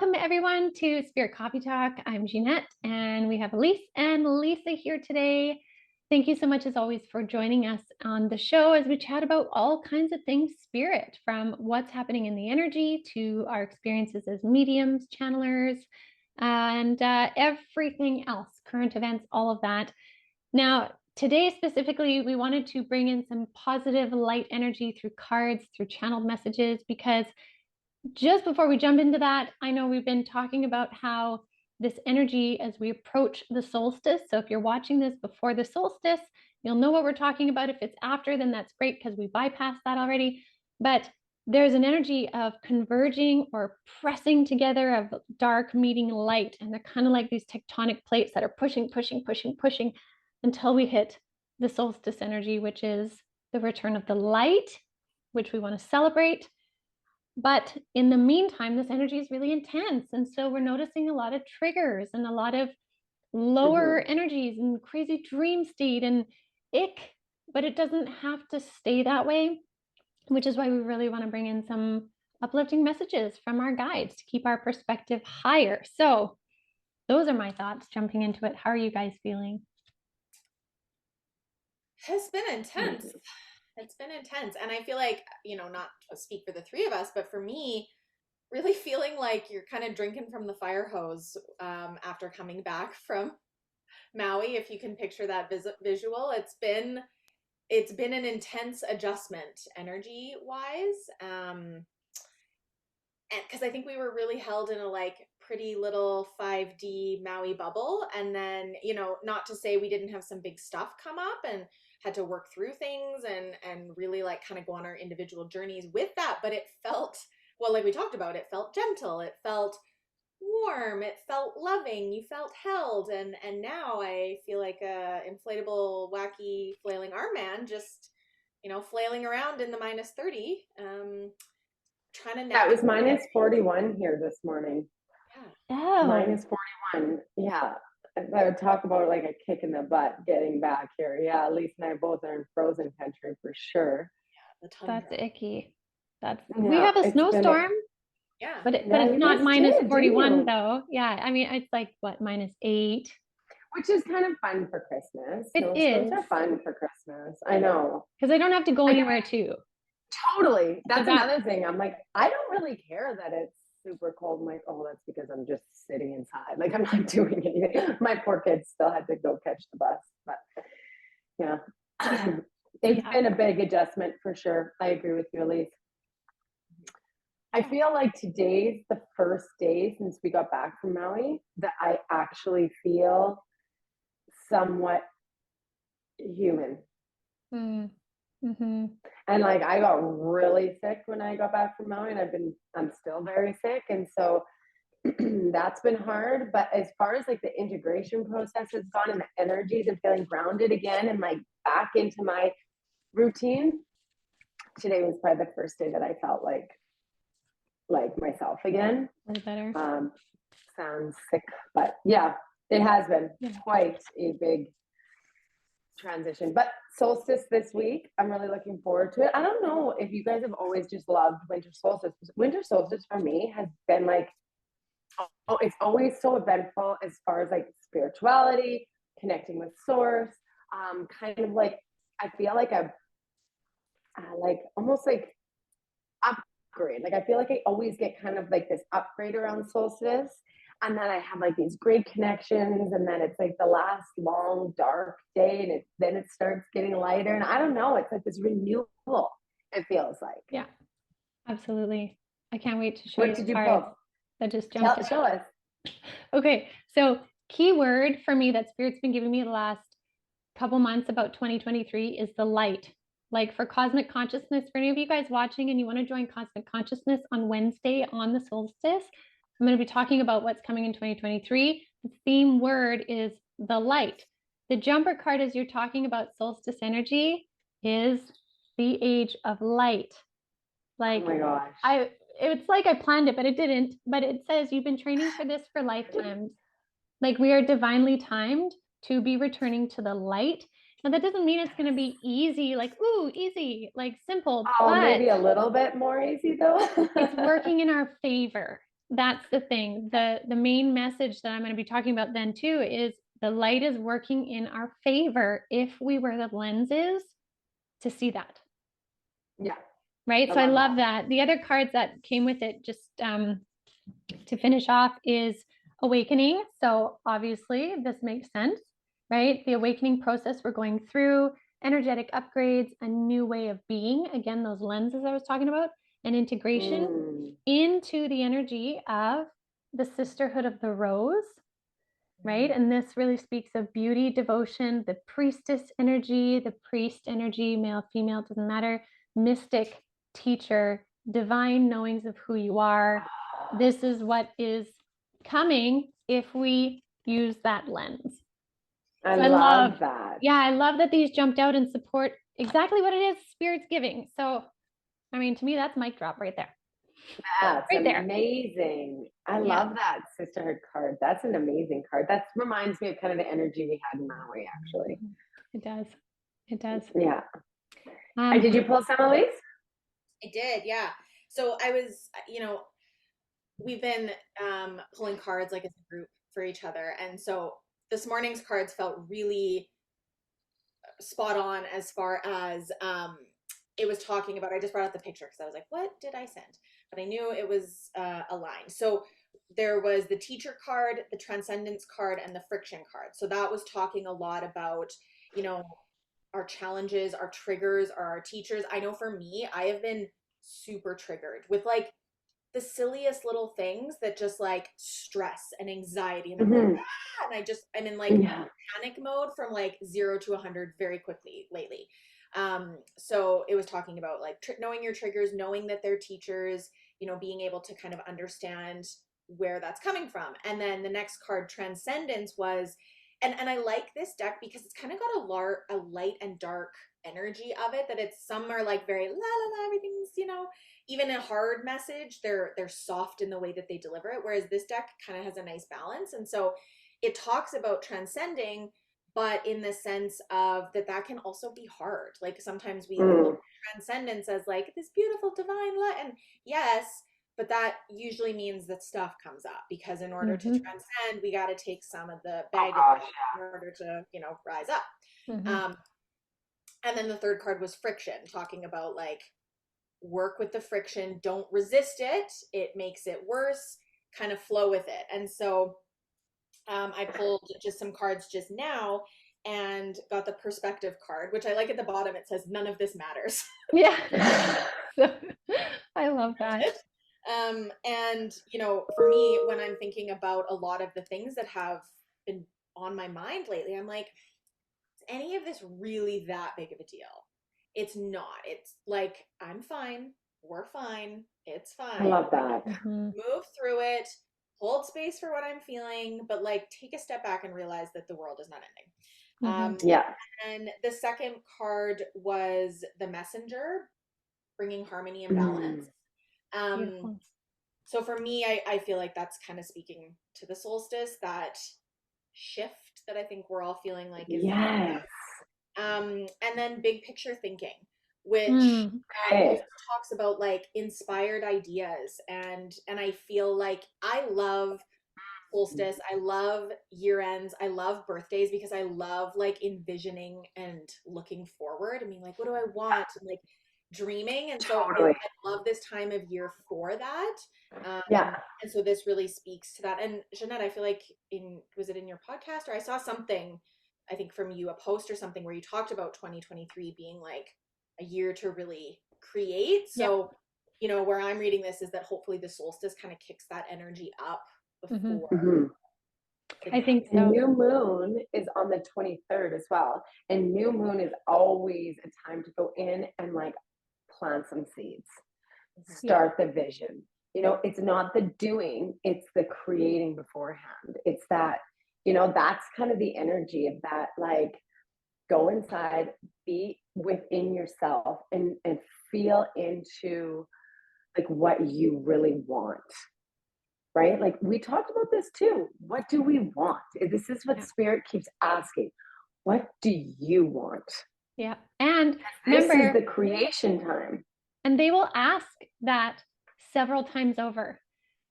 welcome everyone to Spirit Coffee Talk. I'm Ginette and we have Elyse and Lisa here today. Thank you so much as always for joining us on the show as we chat about all kinds of things spirit, from what's happening in the energy to our experiences as mediums, channelers, and everything else, current events, all of that. Now, today specifically, we wanted to bring in some positive light energy through cards, through channeled messages, because just before we jump into that, I know we've been talking about how this energy as we approach the solstice. So if you're watching this before the solstice, you'll know what we're talking about. If it's after, then that's great because we bypassed that already. But there's an energy of converging or pressing together of dark meeting light. And they're kind of like these tectonic plates that are pushing, pushing, pushing, pushing until we hit the solstice energy, which is the return of the light, which we want to celebrate. But in the meantime, this energy is really intense. And so we're noticing a lot of triggers and a lot of lower energies and crazy dream state and ick, but it doesn't have to stay that way, which is why we really want to bring in some uplifting messages from our guides to keep our perspective higher. So those are my thoughts jumping into it. How are you guys feeling? It's been intense. It's been intense. And I feel like, not to speak for the three of us, but for me, really feeling like you're kind of drinking from the fire hose after coming back from Maui. If you can picture that visual, it's been an intense adjustment energy wise. And because I think we were really held in a pretty little 5D Maui bubble. And then, not to say we didn't have some big stuff come up and had to work through things and really kind of go on our individual journeys with that. But it felt, well, like we talked about, it felt gentle. It felt warm. It felt loving. You felt held. And now I feel like a inflatable, wacky, flailing arm man just, flailing around in the -30. Trying to That was navigate. -41 here this morning. Yeah. Oh. -41. Yeah. I would talk about like a kick in the butt getting back here. Yeah, Elyse and I both are in frozen country for sure. Yeah, the tundra. That's icky. We have a snowstorm. Yeah. But it's not -41 though. Yeah. I mean, it's like what, -8? Which is kind of fun for Christmas. Snowstorms are fun for Christmas. I know. Because I don't have to go anywhere too. Totally. That's another thing. I'm like, I don't really care that it's super cold. I'm like, oh, that's because I'm just sitting inside. Like, I'm not doing anything. My poor kids still had to go catch the bus. But yeah, it's been a big adjustment for sure. I agree with you, Elyse. I feel like today's the first day since we got back from Maui that I actually feel somewhat human. Mm-hmm. And like I got really sick when I got back from Maui, and I'm still very sick, and so that's been hard. But as far as like the integration process has gone and the energies and feeling grounded again and like back into my routine, today was probably the first day that I felt like myself again. A little better. Sounds sick, but yeah, it has been quite a big transition. But solstice this week, I'm really looking forward to it. I don't know if you guys have always just loved winter solstice. Winter solstice for me has been like, it's always so eventful as far as like spirituality, connecting with source, kind of like, I feel like a like almost like upgrade. Like I feel like I always get kind of like this upgrade around solstice. And then I have like these great connections, and then it's like the last long dark day, and then it starts getting lighter. And I don't know, it's like this renewal. It feels like. Yeah, absolutely. I can't wait to show you the cards that just jumped. Show us. Okay, so keyword for me that Spirit's been giving me the last couple months about 2023 is the light. Like for cosmic consciousness, for any of you guys watching and you want to join cosmic consciousness on Wednesday on the solstice, I'm going to be talking about what's coming in 2023. The theme word is the light. The jumper card as you're talking about solstice energy is the age of light. Like, oh my gosh. It's like I planned it, but it didn't. But it says you've been training for this for lifetimes. Like we are divinely timed to be returning to the light. Now that doesn't mean it's going to be easy, like, ooh, easy, like simple. Oh, maybe a little bit more easy though. It's working in our favor. that's the thing. The main message that I'm going to be talking about then too is the light is working in our favor if we wear the lenses to see that. Yeah. Right. So I love that. The other cards that came with it, just to finish off, is awakening. So obviously this makes sense, right? The awakening process we're going through, energetic upgrades, a new way of being. Again, those lenses I was talking about, and integration into the energy of the sisterhood of the rose, right? And this really speaks of beauty, devotion, the priestess energy, the priest energy, male, female, doesn't matter, mystic, teacher, divine knowings of who you are. This is what is coming if we use that lens. I love that. Yeah, I love that these jumped out and support exactly what it is Spirit's giving. So, I mean, to me, that's mic drop right there. That's right there. amazing. I love that sisterhood card. That's an amazing card. That reminds me of kind of the energy we had in Maui, actually. It does. It does. Yeah. Did you pull some, Elyse? I did, yeah. So I was, we've been pulling cards like as a group for each other. And so this morning's cards felt really spot on as far as it was talking about. I just brought out the picture because I was like, what did I send? But I knew it was aligned. So there was the teacher card, the transcendence card, and the friction card. So that was talking a lot about, our challenges, our triggers, or our teachers. I know for me, I have been super triggered with like the silliest little things that just like stress and anxiety. And I'm like, and I'm in like panic mode from like 0 to 100 very quickly lately. So it was talking about like knowing your triggers, knowing that they're teachers, being able to kind of understand where that's coming from. And then the next card, transcendence, was, and I like this deck because it's kind of got a light and dark energy of it, that it's, some are like very la la la, everything's, even a hard message, they're soft in the way that they deliver it. Whereas this deck kind of has a nice balance. And so it talks about transcending, but in the sense of that can also be hard. Like sometimes we look at transcendence as like this beautiful divine light, and yes, but that usually means that stuff comes up, because in order to transcend, we got to take some of the baggage in order to, rise up. And then the third card was friction, talking about like, work with the friction, don't resist it, it makes it worse, kind of flow with it. And so I pulled just some cards just now and got the perspective card, which I like. At the bottom it says none of this matters. Yeah. I love that. And for me, when I'm thinking about a lot of the things that have been on my mind lately, I'm like, is any of this really that big of a deal? It's not. It's like, I'm fine. We're fine. It's fine. I love that. Move through it. Hold space for what I'm feeling, but like take a step back and realize that the world is not ending. And the second card was the messenger, bringing harmony and balance. So for me, I feel like that's kind of speaking to the solstice, that shift that I think we're all feeling like is and then big picture thinking, which talks about like inspired ideas, and I feel like I love solstice, I love year ends, I love birthdays, because I love like envisioning and looking forward. I mean, like, what do I want? And like dreaming. And so I love this time of year for that. And so this really speaks to that. And Ginette, I feel like was it in your podcast, or I saw something, I think from you, a post or something, where you talked about 2023 being like a year to really create. So, where I'm reading this is that hopefully the solstice kind of kicks that energy up before. I think so. New moon is on the 23rd as well. And new moon is always a time to go in and like plant some seeds, start the vision. It's not the doing, it's the creating beforehand. It's that, that's kind of the energy of that, like, go inside, be within yourself, and feel into like what you really want. Right? Like we talked about this too. What do we want? This is what Spirit keeps asking. What do you want? Yeah. And this is the creation time. And they will ask that several times over.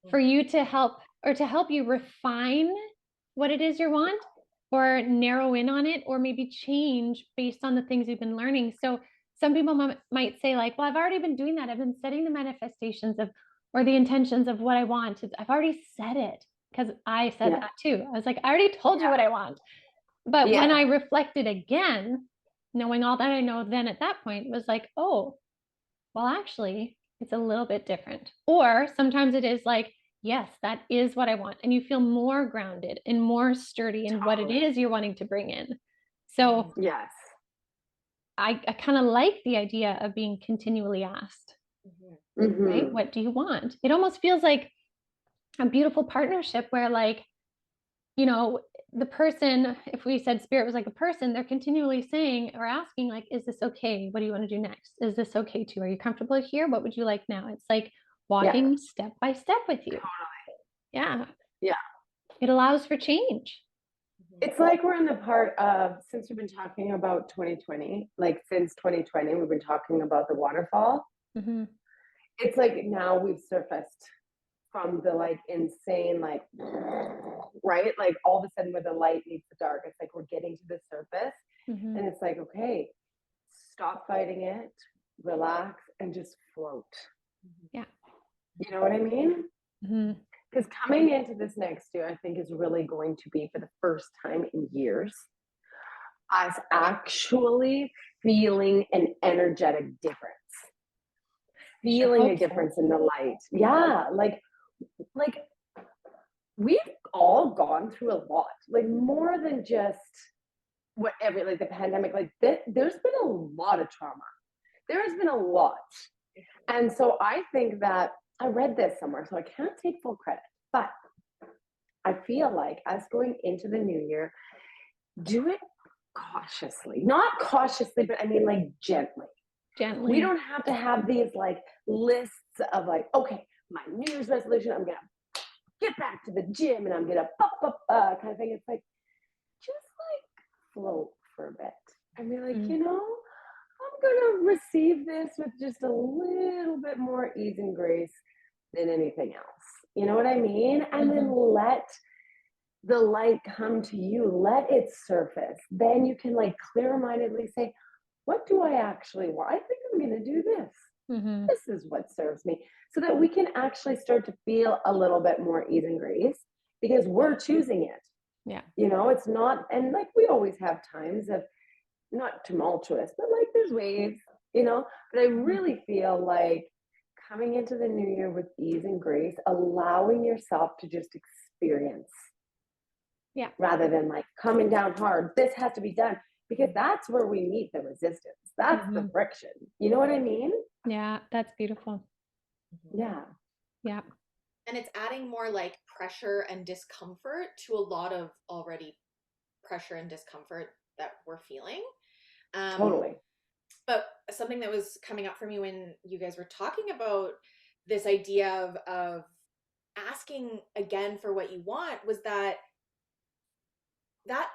for you to help you refine what it is you want, or narrow in on it, or maybe change based on the things you've been learning. So some people might say like, well, I've already been doing that. I've been setting the manifestations of, or the intentions of what I want. I've already said it, because I said that too. I was like, I already told you what I want. But when I reflected again, knowing all that I know then at that point, was like, oh, well, actually, it's a little bit different. Or sometimes it is like, yes, that is what I want. And you feel more grounded and more sturdy in what it is you're wanting to bring in. So yes, I kind of like the idea of being continually asked, right? What do you want? It almost feels like a beautiful partnership where, like, you know, the person, if we said spirit was like a person, they're continually saying or asking, like, is this okay? What do you want to do next? Is this okay too? Are you comfortable here? What would you like now? It's like walking step by step with you. Yeah. Yeah. It allows for change. It's like we're in the part of, since we've been talking about 2020, like since 2020, we've been talking about the waterfall. It's like now we've surfaced from the like insane, like, right? Like all of a sudden where the light meets the dark, it's like we're getting to the surface. And it's like, okay, stop fighting it, relax, and just float. Yeah. You know what I mean? Because coming into this next year, I think is really going to be, for the first time in years, us actually feeling an energetic difference. Feeling a difference in the light. Yeah, like we've all gone through a lot, like more than just whatever, like the pandemic, like there's been a lot of trauma. There has been a lot. And so I think that I read this somewhere, so I can't take full credit, but I feel like us going into the new year, do it cautiously. Not cautiously, but I mean like gently. Gently. We don't have to have these like lists of like, okay, my New Year's resolution, I'm gonna get back to the gym and I'm gonna kind of thing. It's like, just like float for a bit and be like, you know, I'm gonna receive this with just a little bit more ease and grace than anything else. You know what I mean? And then let the light come to you, let it surface. Then you can like clear-mindedly say, what do I actually want? I think I'm gonna do this. This is what serves me. So that we can actually start to feel a little bit more ease and grace, because we're choosing it. Yeah. You know, it's not, and like we always have times of not tumultuous, but like there's waves, you know, but I really feel like coming into the new year with ease and grace, allowing yourself to just experience. Yeah. Rather than like coming down hard, this has to be done, because that's where we meet the resistance. That's the friction. You know what I mean? Yeah, that's beautiful. Yeah. Yeah. And it's adding more like pressure and discomfort to a lot of already pressure and discomfort that we're feeling. Totally. But something that was coming up for me when you guys were talking about this idea of asking again for what you want was that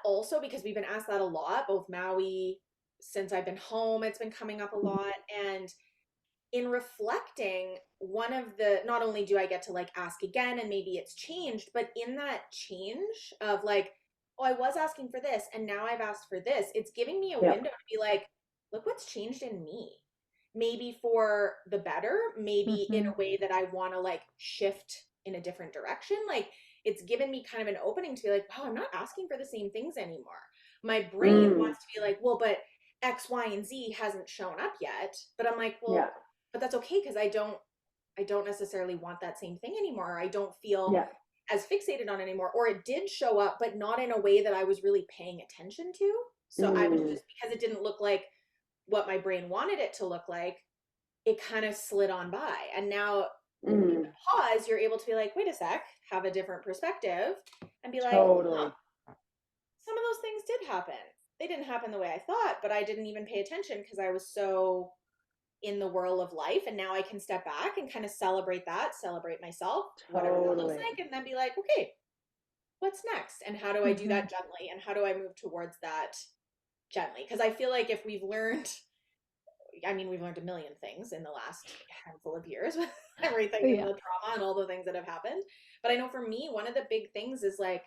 also, because we've been asked that a lot, both Maui, since I've been home, it's been coming up a lot. And in reflecting, one of the, not only do I get to like ask again and maybe it's changed, but in that change of like, oh, I was asking for this and now I've asked for this, it's giving me a window to be like, look what's changed in me. Maybe for the better, maybe in a way that I want to like shift in a different direction. Like it's given me kind of an opening to be like, wow, I'm not asking for the same things anymore. My brain wants to be like, well, but X, Y, and Z hasn't shown up yet. But I'm like, well, but that's okay, because I don't necessarily want that same thing anymore. I don't feel as fixated on it anymore. Or it did show up, but not in a way that I was really paying attention to. So I was just, because it didn't look like what my brain wanted it to look like, it kind of slid on by. And now in the pause, you're able to be like, wait a sec, have a different perspective and be like, huh, some of those things did happen. They didn't happen the way I thought, but I didn't even pay attention because I was so in the whirl of life. And now I can step back and kind of celebrate myself, whatever that looks like, and then be like, okay, what's next? And how do I do that gently? And how do I move towards that gently? Because I feel like if we've learned, I mean, we've learned a million things in the last handful of years with everything and the trauma and all the things that have happened. But I know for me, one of the big things is like,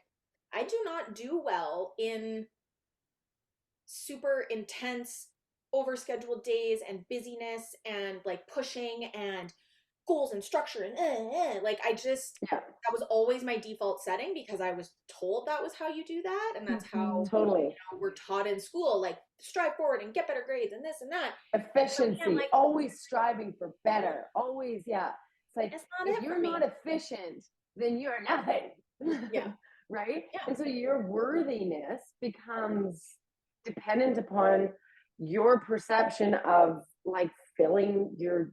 I do not do well in super intense, overscheduled days and busyness and like pushing and goals and structure and like that was always my default setting because I was told that was how you do that, and that's how totally we're taught in school, like strive forward and get better grades and this and that. efficiency, so, like, always striving for better, always. It's like, if you're not efficient, then you're nothing. Right. And so your worthiness becomes dependent upon your perception of like filling your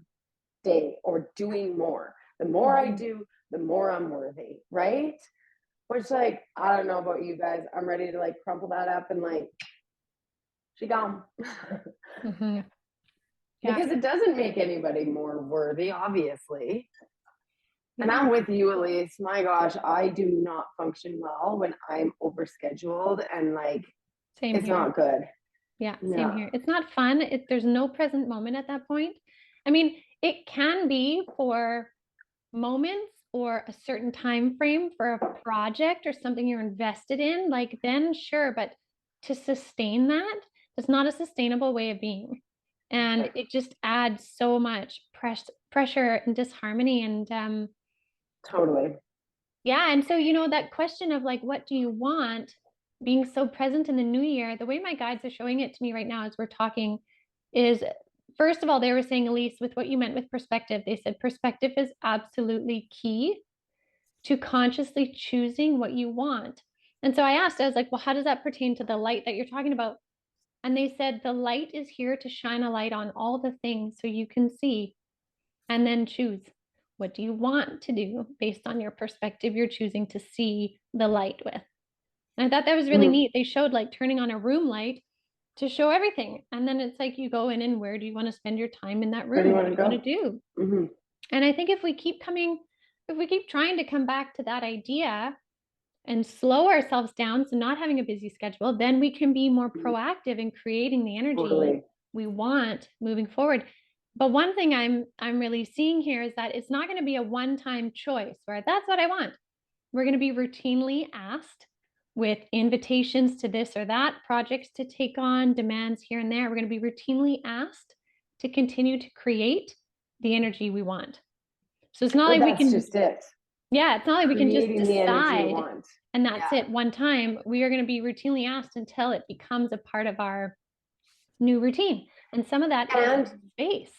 day or doing more. The more I do, the more I'm worthy, right? Which, like, I don't know about you guys, I'm ready to like crumple that up and like, she gone. Because it doesn't make anybody more worthy, obviously. And I'm with you, Elyse. My gosh, I do not function well when I'm overscheduled and like, it's not good. Same here. It's not fun. There's no present moment at that point. I mean, it can be for moments or a certain time frame for a project or something you're invested in, like then sure, but to sustain that, it's not a sustainable way of being. And it just adds so much pressure and disharmony and totally. Yeah. And so, that question of like, what do you want? Being so present in the new year, the way my guides are showing it to me right now as we're talking is, first of all, they were saying, Elyse, with what you meant with perspective, they said perspective is absolutely key to consciously choosing what you want. And so I was like, well, how does that pertain to the light that you're talking about? And they said, the light is here to shine a light on all the things so you can see and then choose. What do you want to do based on your perspective you're choosing to see the light with? And I thought that was really neat. They showed like turning on a room light to show everything. And then it's like you go in and where do you want to spend your time in that room? What do you want to do? And I think if we keep trying to come back to that idea and slow ourselves down, so not having a busy schedule, then we can be more proactive in creating the energy we want moving forward. But one thing I'm really seeing here is that it's not going to be a one-time choice where that's what I want. We're going to be routinely asked with invitations to this or that, projects to take on, demands here and there. We're going to be routinely asked to continue to create the energy we want. So it's not like we can just it. Yeah, it's not like we can just decide and that's Yeah. it one time. We are going to be routinely asked until it becomes a part of our new routine. And some of that is space.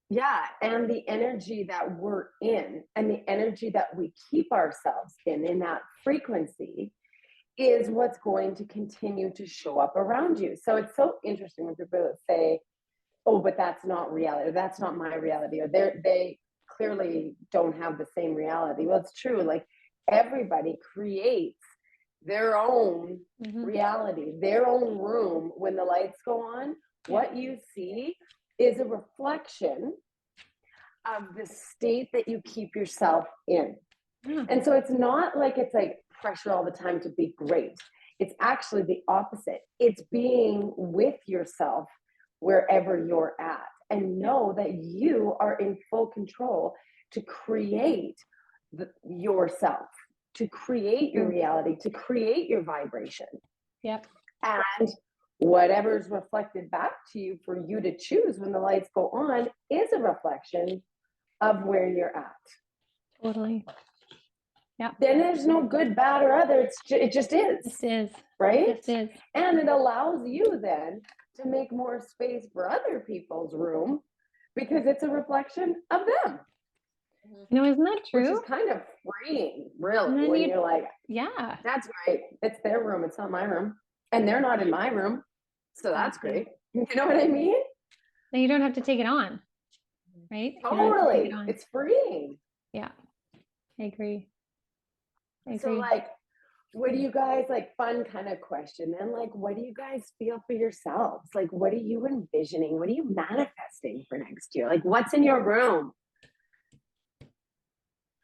Yeah. And the energy that we're in and the energy that we keep ourselves in that frequency is what's going to continue to show up around you. So it's so interesting when people say, oh, but that's not reality. That's not my reality. Or they clearly don't have the same reality. Well, it's true. Like everybody creates their own reality, their own room. When the lights go on, what you see is a reflection of the state that you keep yourself in. And so it's not like it's like pressure all the time to be great. It's actually the opposite. It's being with yourself wherever you're at and know that you are in full control to create yourself, to create your reality, to create your vibration. And whatever's reflected back to you for you to choose when the lights go on is a reflection of where you're at. Totally. Yeah. Then there's no good, bad, or other. It just is. It is. Right? It is. And it allows you then to make more space for other people's room because it's a reflection of them. Isn't that true? Which is kind of freeing, really, when you're like, yeah, that's great. It's their room. It's not my room. And they're not in my room. So that's great. You know what I mean? Then you don't have to take it on. Right? Totally. It's freeing. Yeah. I agree. So like, what do you guys like, fun kind of question then, like, what do you guys feel for yourselves? Like, what are you envisioning? What are you manifesting for next year? Like, what's in your room?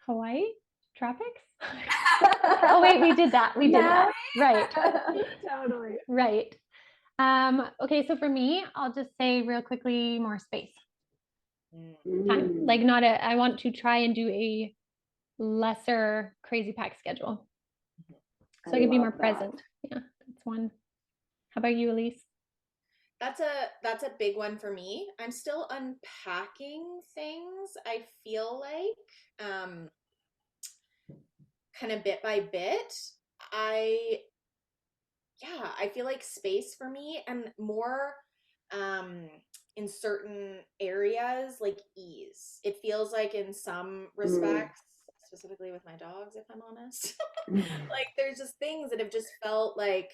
Hawaii? Tropics? Oh wait, we did that. We did that. Right. Totally. Right. Okay, so for me, I'll just say real quickly, more space. Time. Mm. Like not a, I want to try and do a lesser crazy pack schedule. So I can be more love that. present. Yeah, that's one. How about you, Elyse? That's a big one for me. I'm still unpacking things. I feel like kind of bit by bit. I I feel like space for me and more um in certain areas like ease. It feels like in some respects, specifically with my dogs if I'm honest. Like there's just things that have just felt like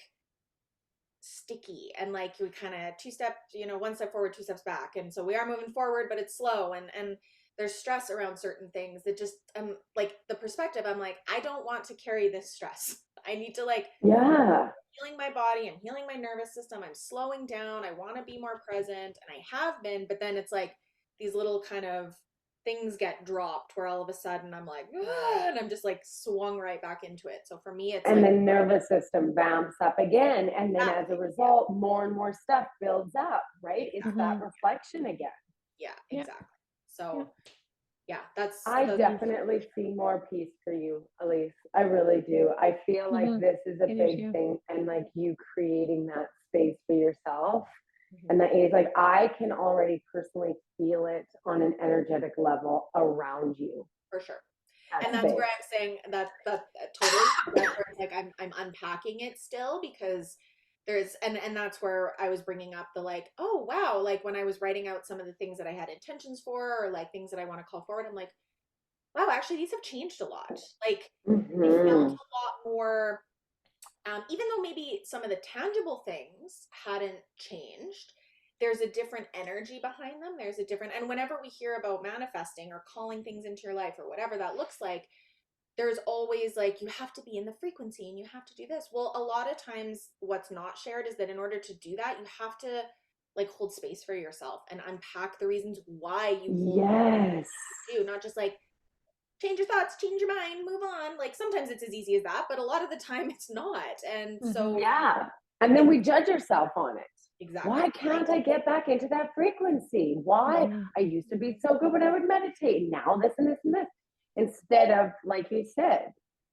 sticky and like we kind of two step, one step forward, two steps back. And so we are moving forward, but it's slow and there's stress around certain things that just like the perspective, I'm like, I don't want to carry this stress. I need to like healing my body, I'm healing my nervous system, I'm slowing down, I want to be more present, and I have been, but then it's like these little kind of things get dropped where all of a sudden I'm like, and I'm just like swung right back into it. So for me, it's and like the nervous system vamps up again. And then as a result, more and more stuff builds up, right? It's that reflection again. Yeah, exactly. So I definitely see more peace for you, Elyse. I really do. I feel like this is a big thing, and like you creating that space for yourself. And that is like, I can already personally feel it on an energetic level around you. For sure. That's and that's big. where I'm saying that totally, that's where it's like I'm unpacking it still, because there's and that's where I was bringing up the like, oh wow, like when I was writing out some of the things that I had intentions for, or like things that I want to call forward, I'm like, wow, actually these have changed a lot. Like they felt a lot more, even though maybe some of the tangible things hadn't changed, there's a different energy behind them. There's a different, and whenever we hear about manifesting or calling things into your life or whatever that looks like, there's always like, you have to be in the frequency and you have to do this. Well, a lot of times what's not shared is that in order to do that, you have to like hold space for yourself and unpack the reasons why you do, not just like change your thoughts, change your mind, move on. Like sometimes it's as easy as that, but a lot of the time it's not. And so and then we judge ourselves on it. Exactly. Why can't I get back into that frequency? Why? I used to be so good when I would meditate. Now this and this and this. Instead of, like you said,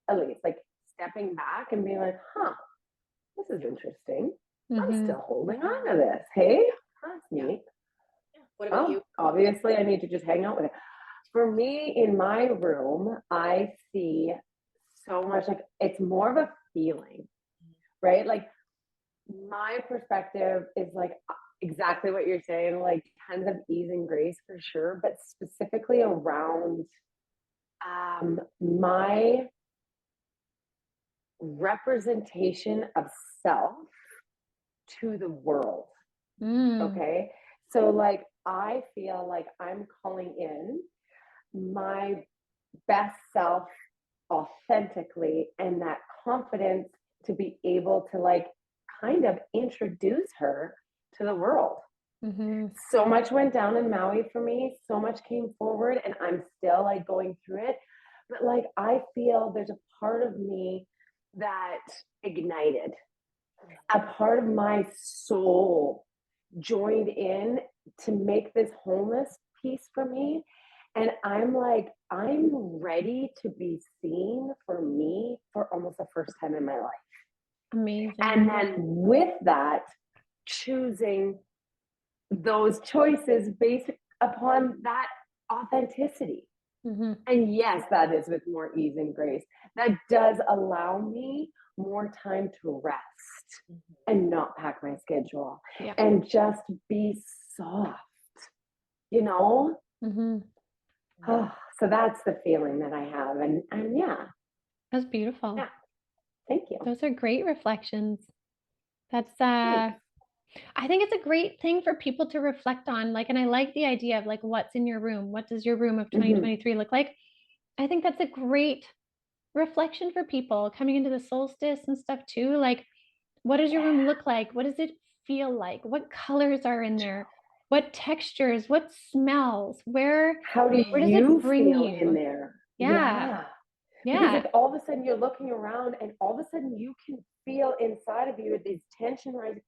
Elyse, like stepping back and being like, this is interesting. I'm still holding on to this. Hey, that's neat. What about you? Obviously, I need to just hang out with it. For me, in my room, I see so much, like it's more of a feeling, right? Like my perspective is like exactly what you're saying, like tons of ease and grace for sure, but specifically around my representation of self to the world. Okay. So like, I feel like I'm calling in my best self authentically, and that confidence to be able to like kind of introduce her to the world. So much went down in Maui for me, so much came forward, and I'm still like going through it, but like I feel there's a part of me that ignited, a part of my soul joined in to make this wholeness piece for me. And I'm like, I'm ready to be seen for me for almost the first time in my life. Amazing. And then with that, choosing those choices based upon that authenticity. And yes, that is with more ease and grace. That does allow me more time to rest and not pack my schedule and just be soft, you know? So that's the feeling that I have. And yeah. That's beautiful. Yeah. Thank you. Those are great reflections. That's I think it's a great thing for people to reflect on. Like, and I like the idea of like, what's in your room? What does your room of 2023 look like? I think that's a great reflection for people coming into the solstice and stuff too. Like, what does your room look like? What does it feel like? What colors are in there? What textures? What smells? Where does it bring feel you in there? Yeah. Because like all of a sudden you're looking around and all of a sudden you can feel inside of you this tension rising.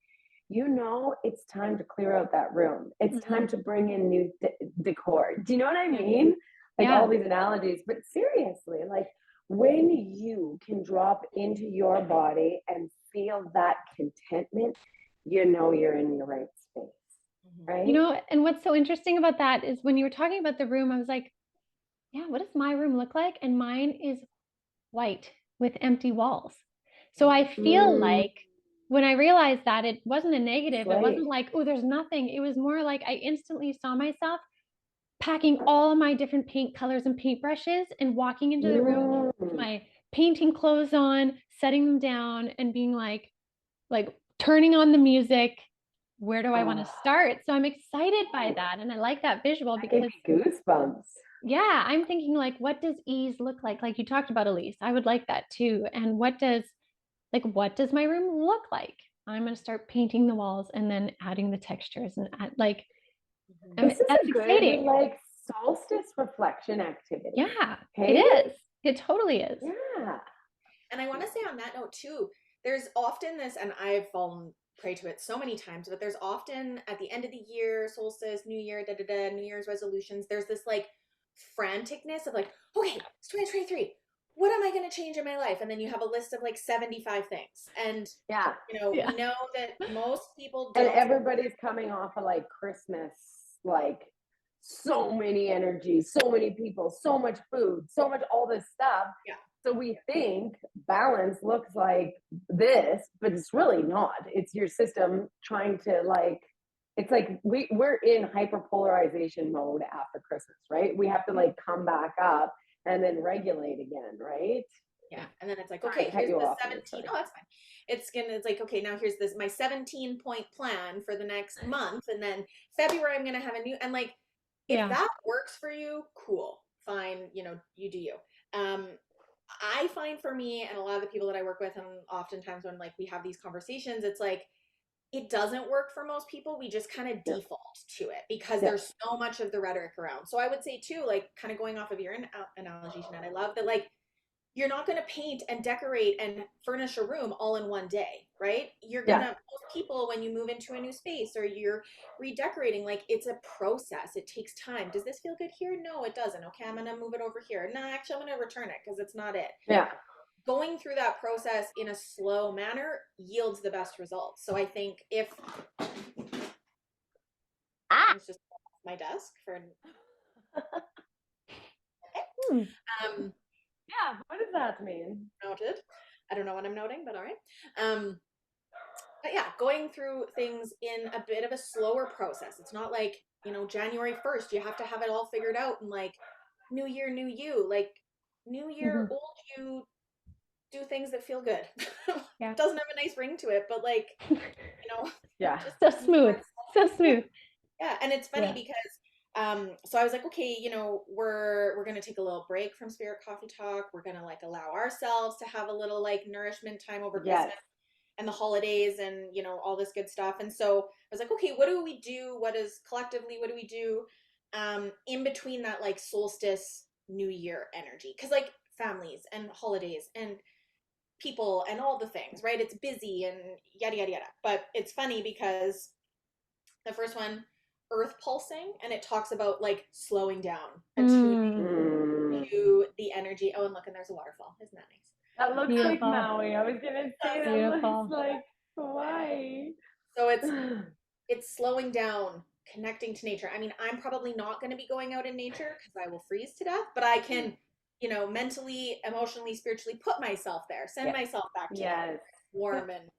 you know, it's time to clear out that room. It's time to bring in new decor. Do you know what I mean? Like all these analogies, but seriously, like when you can drop into your body and feel that contentment, you know you're in the right space, right? You know, and what's so interesting about that is when you were talking about the room, I was like, yeah, what does my room look like? And mine is white with empty walls. So I feel like when I realized that, it wasn't a negative. It wasn't like, oh, there's nothing. It was more like I instantly saw myself packing all my different paint colors and paintbrushes and walking into the room with my painting clothes on, setting them down and being like turning on the music. Where do I want to start? So I'm excited by that. And I like that visual because goosebumps. Yeah, I'm thinking like, what does ease look like? Like you talked about, Elyse. I would like that too. And what does my room look like? I'm going to start painting the walls and then adding the textures and like, this is that's a good, exciting. like solstice reflection activity. Yeah, it is. It totally is. Yeah. And I want to say on that note too, there's often this, and I've fallen prey to it so many times, but there's often at the end of the year, solstice, New Year, New Year's resolutions, there's this like franticness of like, okay, it's 2023. What am I going to change in my life? And then you have a list of like 75 things. And, you know, we know that most people don't. And everybody's coming off of like Christmas, like so many energies, so many people, so much food, so much all this stuff. Yeah. So we think balance looks like this, but it's really not. It's your system trying to like, it's like we're in hyperpolarization mode after Christmas, right? We have to like come back up and then regulate again, right? Yeah. And then it's like, okay, here's the 17. Oh, that's fine. It's like, okay, now here's my 17-point plan for the next month. And then February, I'm going to have a new, and like, if that works for you, cool, fine. You know, you do you. I find for me and a lot of the people that I work with, and oftentimes when like we have these conversations, it's like, it doesn't work for most people. We just kind of default to it because there's so much of the rhetoric around. So I would say too, like kind of going off of your analogy, Ginette, I love that like, you're not going to paint and decorate and furnish a room all in one day, right? You're going to, most people, when you move into a new space or you're redecorating, like it's a process. It takes time. Does this feel good here? No, it doesn't. Okay, I'm going to move it over here. No, actually, I'm going to return it because it's not it. Yeah. Going through that process in a slow manner yields the best results. So I think if it's just my desk for yeah, what does that mean? Noted. I don't know what I'm noting, but all right. But yeah, going through things in a bit of a slower process. It's not like, you know, January 1st, you have to have it all figured out and like new year, new you, like new year, old you, do things that feel good. It doesn't have a nice ring to it, but like, you know, so smooth. Yeah. And it's funny because so I was like, okay, you know, we're going to take a little break from Spirit Coffee Talk. We're going to like allow ourselves to have a little like nourishment time over Christmas and the holidays and, you know, all this good stuff. And so I was like, okay, what do we do? What do we do in between that like solstice New Year energy? Because like families and holidays and people and all the things, right? It's busy and yada, yada, yada. But it's funny because the first one, earth pulsing, and it talks about like slowing down, attuning to the energy. Oh, and look, and there's a waterfall. Isn't that nice? That looks like Maui. I was gonna say that looks like Hawaii. So it's slowing down, connecting to nature. I mean, I'm probably not going to be going out in nature because I will freeze to death, but I can, you know, mentally, emotionally, spiritually put myself there, send myself back to warm and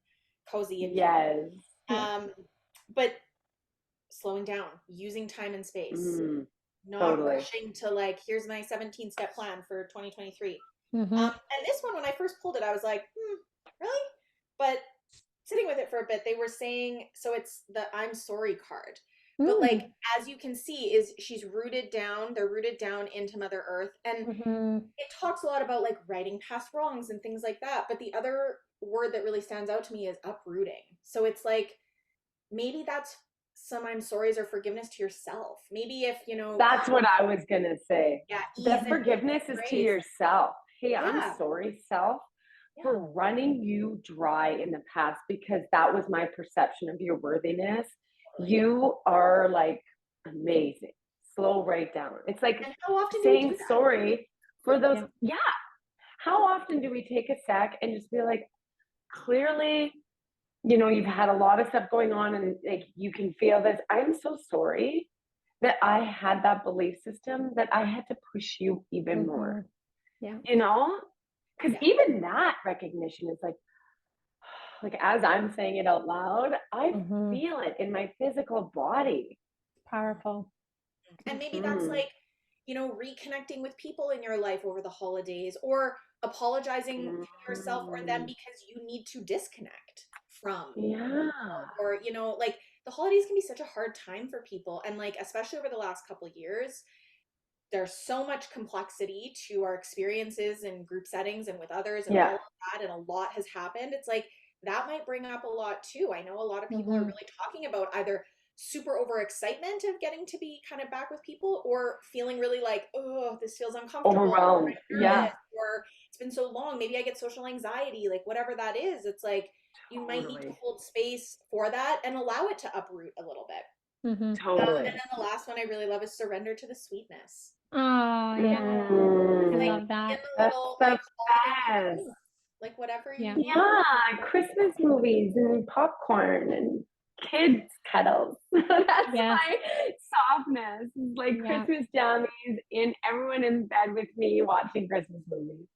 cozy and but slowing down, using time and space, not rushing to like, here's my 17-step plan for 2023. And this one, when I first pulled it, I was like, really? But sitting with it for a bit, they were saying, so it's the I'm sorry card. But like, as you can see, they're rooted down into Mother Earth. And it talks a lot about like righting past wrongs and things like that. But the other word that really stands out to me is uprooting. So it's like, maybe that's some I'm sorry's or forgiveness to yourself. Maybe if, you know. That's what I was going to say. Yeah. The forgiveness is to yourself. Hey, I'm sorry, self. for running you dry in the past, because that was my perception of your worthiness. You are like amazing. Slow right down. It's like And how often do we do saying that? sorry for those. Yeah. How often do we take a sec and just be like, clearly, you've had a lot of stuff going on and like you can feel this. I'm so sorry that I had that belief system that I had to push you even more. Yeah. Because even that recognition is like as I'm saying it out loud, I feel it in my physical body. Powerful. And maybe that's like, reconnecting with people in your life over the holidays, or apologizing to yourself or them because you need to disconnect from. Or, like the holidays can be such a hard time for people. And like, especially over the last couple of years, there's so much complexity to our experiences in group settings and with others and all of that. And a lot has happened. It's like, that might bring up a lot too. I know a lot of people are really talking about either super over excitement of getting to be kind of back with people, or feeling really like, oh, this feels uncomfortable, overwhelmed. or it's been so long, maybe I get social anxiety, like whatever that is. It's like you might need to hold space for that and allow it to uproot a little bit. Totally. And then the last one I really love is surrender to the sweetness. Oh yeah, I love that. In the little holiday, like whatever you need. Yeah, Christmas movies and popcorn and kids cuddles. That's my softness. Like Christmas jammies and everyone in bed with me watching Christmas movies.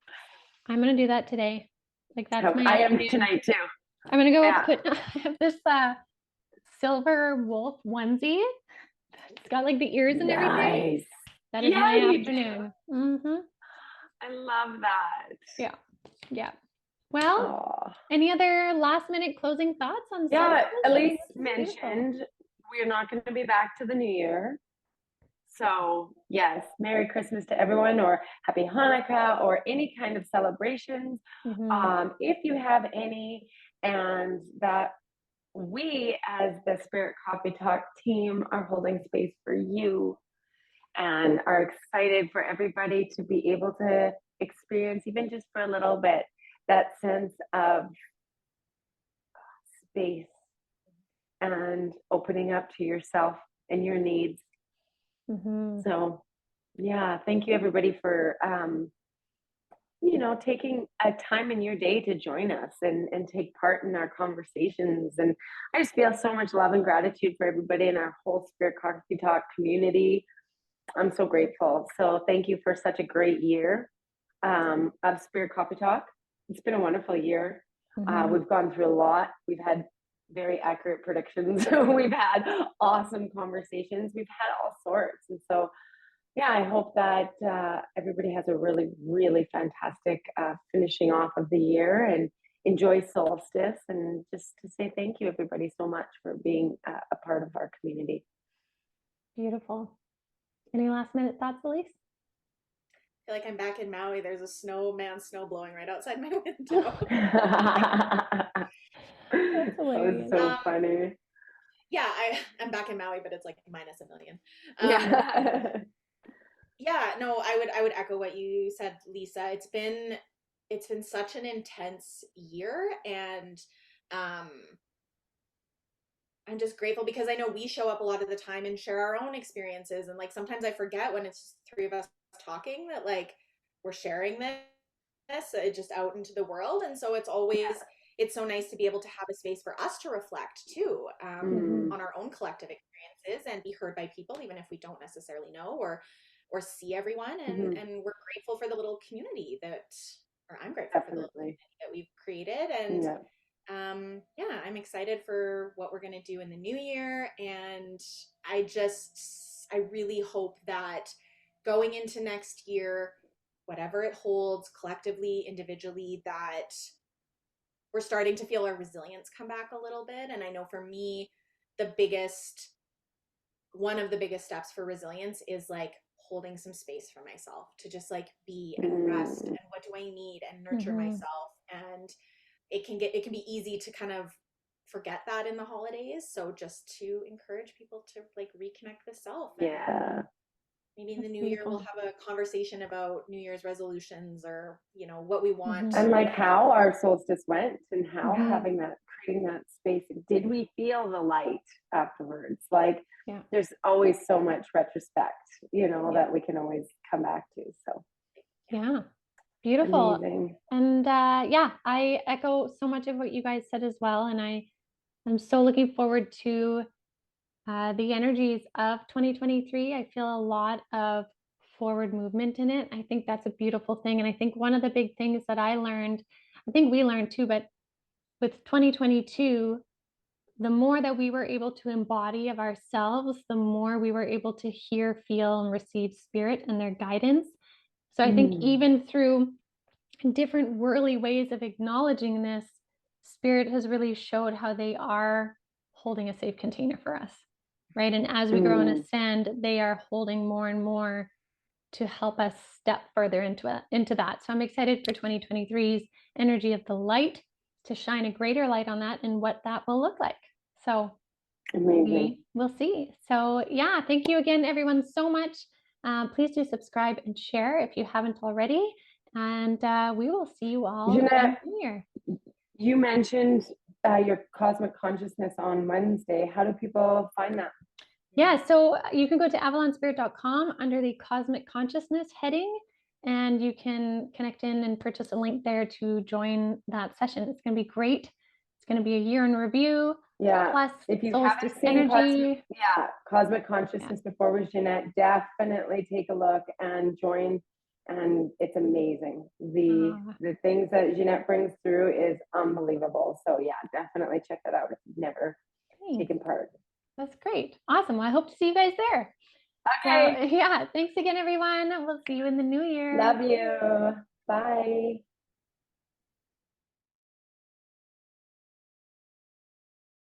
I'm gonna do that today. Like that's my. I am tonight too. I'm gonna go put. I have this silver wolf onesie. It's got like the ears and everything. That is my afternoon. I love that. Yeah. Well, any other last minute closing thoughts on? Elyse mentioned we're not going to be back to the new year. So yes, Merry Christmas to everyone, or Happy Hanukkah, or any kind of celebrations. If you have any, and that we as the Spirit Coffee Talk team are holding space for you and are excited for everybody to be able to experience, even just for a little bit, that sense of space and opening up to yourself and your needs. So yeah, thank you everybody for taking a time in your day to join us and take part in our conversations. And I just feel so much love and gratitude for everybody in our whole Spirit Coffee Talk community. I'm so grateful. So thank you for such a great year of Spirit Coffee Talk. It's been a wonderful year. We've gone through a lot. We've had very accurate predictions. We've had awesome conversations. We've had all sorts. And so, yeah, I hope that everybody has a really, really fantastic finishing off of the year, and enjoy solstice. And just to say thank you, everybody, so much for being a part of our community. Beautiful. Any last minute thoughts, Elyse? I feel like I'm back in Maui. There's a snowman snow blowing right outside my window. That's hilarious. That was so funny. Yeah, I'm back in Maui, but it's like minus a million. No, I would echo what you said, Lisa. It's been such an intense year, and I'm just grateful because I know we show up a lot of the time and share our own experiences, and like sometimes I forget when it's just three of us talking that like we're sharing this just out into the world. And so it's always it's so nice to be able to have a space for us to reflect too on our own collective experiences and be heard by people, even if we don't necessarily know or see everyone. And we're grateful for the little community I'm grateful for the little community that we've created. And I'm excited for what we're going to do in the new year. And I really hope that going into next year, whatever it holds collectively, individually, that we're starting to feel our resilience come back a little bit. And I know for me, one of the biggest steps for resilience is like holding some space for myself to just like be and rest and what do I need and nurture myself. And it can be easy to kind of forget that in the holidays. So just to encourage people to like reconnect with self. Maybe in the That's new year, we'll beautiful. have a conversation about New Year's resolutions or, you know, what we want. And like how our solstice went and how Mhm. having that, creating that space. Did we feel the light afterwards? Like Yeah. there's always so much retrospect, you know, Yeah. that we can always come back to. So Yeah. Beautiful. amazing. And yeah, I echo so much of what you guys said as well. And I'm so looking forward to the energies of 2023. I feel a lot of forward movement in it. I think that's a beautiful thing. And I think one of the big things that I learned, I think we learned too, but with 2022, the more that we were able to embody of ourselves, the more we were able to hear, feel, and receive spirit and their guidance. So I think even through different whirly ways of acknowledging this, spirit has really showed how they are holding a safe container for us, right? And as we grow and ascend, they are holding more and more to help us step further into that. So I'm excited for 2023's energy of the light to shine a greater light on that and what that will look like. So Amazing. we will see. So yeah, thank you again, everyone, so much. Please do subscribe and share if you haven't already. And we will see you all in Ginette, the new year. you mentioned your cosmic consciousness on Wednesday. How do people find that? Yeah, so you can go to avalonspirit.com under the Cosmic Consciousness heading, and you can connect in and purchase a link there to join that session. It's going to be great. It's going to be a year in review. Yeah. Plus If you solstice haven't seen energy. Cosmic Consciousness before with Ginette, definitely take a look and join. And it's amazing. The things that Ginette brings through is unbelievable. So yeah, definitely check that out if you've never taken part. That's great. Awesome. Well, I hope to see you guys there. Okay. So, yeah. Thanks again, everyone. We'll see you in the new year. Love you. Bye.